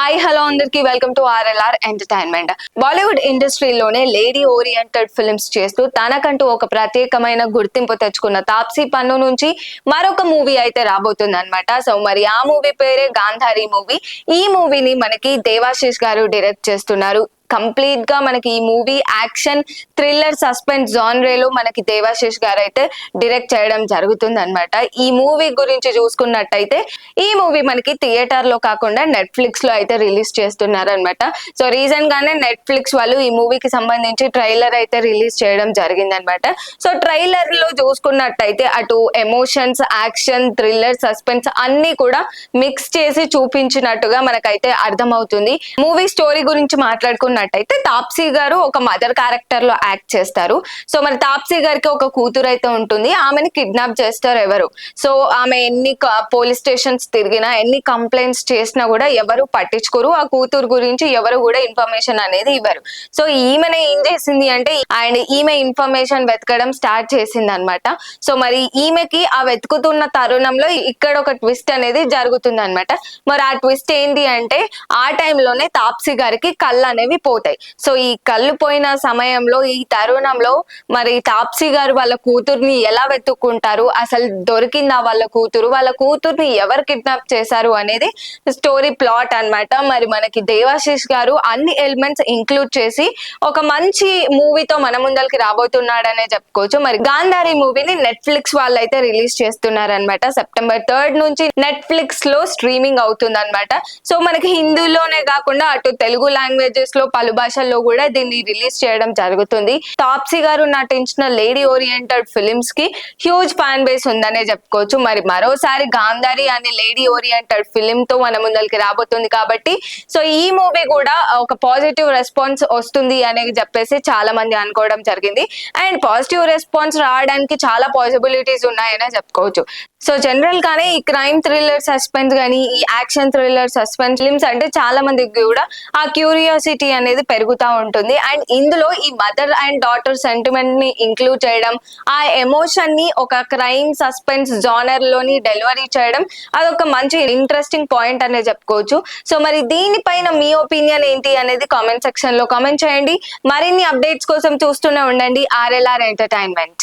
Hi hello అందరికి welcome to RLR entertainment. Bollywood ఇండస్ట్రీలోనే lady oriented films చేస్తూ తనకంటూ ఒక ప్రత్యేకమైన గుర్తింపు తెచ్చుకున్న తాప్సీ పన్ను నుంచి మరొక మూవీ అయితే రాబోతుంది అనమాట. సో మరి ఆ మూవీ పేరే గాంధారి మూవీ. ఈ మూవీని మనకి దేవాశిష్ గారు డైరెక్ట్ చేస్తున్నారు. కంప్లీట్ గా మనకి ఈ మూవీ యాక్షన్ థ్రిల్లర్ సస్పెన్స్ జానరేలో మనకి దేవాశిష్ గారు అయితే డైరెక్ట్ చేయడం జరుగుతుంది అనమాట. ఈ మూవీ గురించి చూసుకున్నట్టయితే ఈ మూవీ మనకి థియేటర్ లో కాకుండా నెట్ఫ్లిక్స్ లో అయితే రిలీజ్ చేస్తున్నారు అనమాట. సో రీసెంట్ గానే నెట్ఫ్లిక్స్ వాళ్ళు ఈ మూవీకి సంబంధించి ట్రైలర్ అయితే రిలీజ్ చేయడం జరిగింది అనమాట. సో ట్రైలర్ లో చూసుకున్నట్టయితే అటు ఎమోషన్స్, యాక్షన్, థ్రిల్లర్, సస్పెన్స్ అన్ని కూడా మిక్స్ చేసి చూపించినట్టుగా మనకైతే అర్థమవుతుంది. మూవీ స్టోరీ గురించి మాట్లాడుకున్నట్టయితే తాప్సీ గారు ఒక మదర్ క్యారెక్టర్ లో యాక్ట్ చేస్తారు. సో మరి తాప్సీ గారికి ఒక కూతురు అయితే ఉంటుంది. ఆమెని కిడ్నాప్ చేస్తారు ఎవరు. సో ఆమె ఎన్ని పోలీస్ స్టేషన్స్ తిరిగినా, ఎన్ని కంప్లైంట్స్ చేసినా కూడా ఎవరు పట్టించుకోరు. ఆ కూతురు గురించి ఎవరు కూడా ఇన్ఫర్మేషన్ అనేది ఇవ్వరు. సో ఈమెనే ఏం చేసింది అంటే ఈమె ఇన్ఫర్మేషన్ వెతకడం స్టార్ట్ చేసింది అనమాట. సో మరి ఈమెకి ఆ వెతుకుతున్న తరుణంలో ఇక్కడ ఒక ట్విస్ట్ అనేది జరుగుతుంది అనమాట. మరి ఆ ట్విస్ట్ ఏంటి అంటే ఆ టైంలోనే తాప్సీ గారికి కళ్ళు అనేవి పోతాయి. సో ఈ కళ్ళు పోయిన సమయంలో, ఈ తరుణంలో మరి తాప్సీ గారు వాళ్ళ కూతుర్ని ఎలా వెతుక్కుంటారు, అసలు దొరికిందా వాళ్ళ కూతుర్ని ఎవరు కిడ్నాప్ చేశారు అనేది స్టోరీ ప్లాట్ అన్నమాట. మరి మనకి దేవాశిష్ గారు అన్ని ఎలిమెంట్స్ ఇంక్లూడ్ చేసి ఒక మంచి మూవీతో మన ముందరికి రాబోతున్నాడనే చెప్పుకోవచ్చు. మరి గాంధారి మూవీని నెట్ఫ్లిక్స్ వాళ్ళు అయితే రిలీజ్ చేస్తున్నారు అనమాట. September 3rd నుంచి నెట్ఫ్లిక్స్ లో స్ట్రీమింగ్ అవుతుంది అనమాట. సో మనకి హిందీలోనే కాకుండా అటు తెలుగు లాంగ్వేజెస్ లో పలు భాషల్లో కూడా దీన్ని రిలీజ్ చేయడం జరుగుతుంది. తాప్సీ గారు నటించిన లేడీ ఓరియంటెడ్ ఫిలిమ్స్ కి హ్యూజ్ ఫ్యాన్ బేస్ ఉందనే చెప్పుకోవచ్చు. మరి మరోసారి గాంధారి అనే లేడీ ఓరియంటెడ్ ఫిలిం తో మన ముందరికి రాబోతుంది కాబట్టి సో ఈ మూవీ కూడా ఒక పాజిటివ్ రెస్పాన్స్ వస్తుంది అనేది చెప్పేసి చాలా మంది అనుకోవడం జరిగింది. అండ్ పాజిటివ్ రెస్పాన్స్ రావడానికి చాలా పాసిబిలిటీస్ ఉన్నాయనే చెప్పుకోవచ్చు. సో జనరల్ గానే ఈ క్రైమ్ థ్రిల్లర్ సస్పెన్స్ కానీ, ఈ యాక్షన్ థ్రిల్లర్ సస్పెన్స్ ఫిల్మ్స్ అంటే చాలా మందికి కూడా ఆ క్యూరియాసిటీ అనేది పెరుగుతూ ఉంటుంది. అండ్ ఇందులో ఈ మదర్ అండ్ డాటర్ సెంటిమెంట్ ని ఇంక్లూడ్ చేయడం, ఆ ఎమోషన్ ని ఒక క్రైమ్ సస్పెన్స్ జానర్ లోని డెలివరీ చేయడం, అదొక మంచి ఇంట్రెస్టింగ్ పాయింట్ అనే చెప్పుకోవచ్చు. సో మరి దీనిపైన మీ ఒపీనియన్ ఏంటి అనేది కామెంట్ సెక్షన్ లో కామెంట్ చేయండి. మరిన్ని అప్డేట్స్ కోసం చూస్తూనే ఉండండి ఆర్ఎల్ఆర్ ఎంటర్టైన్మెంట్.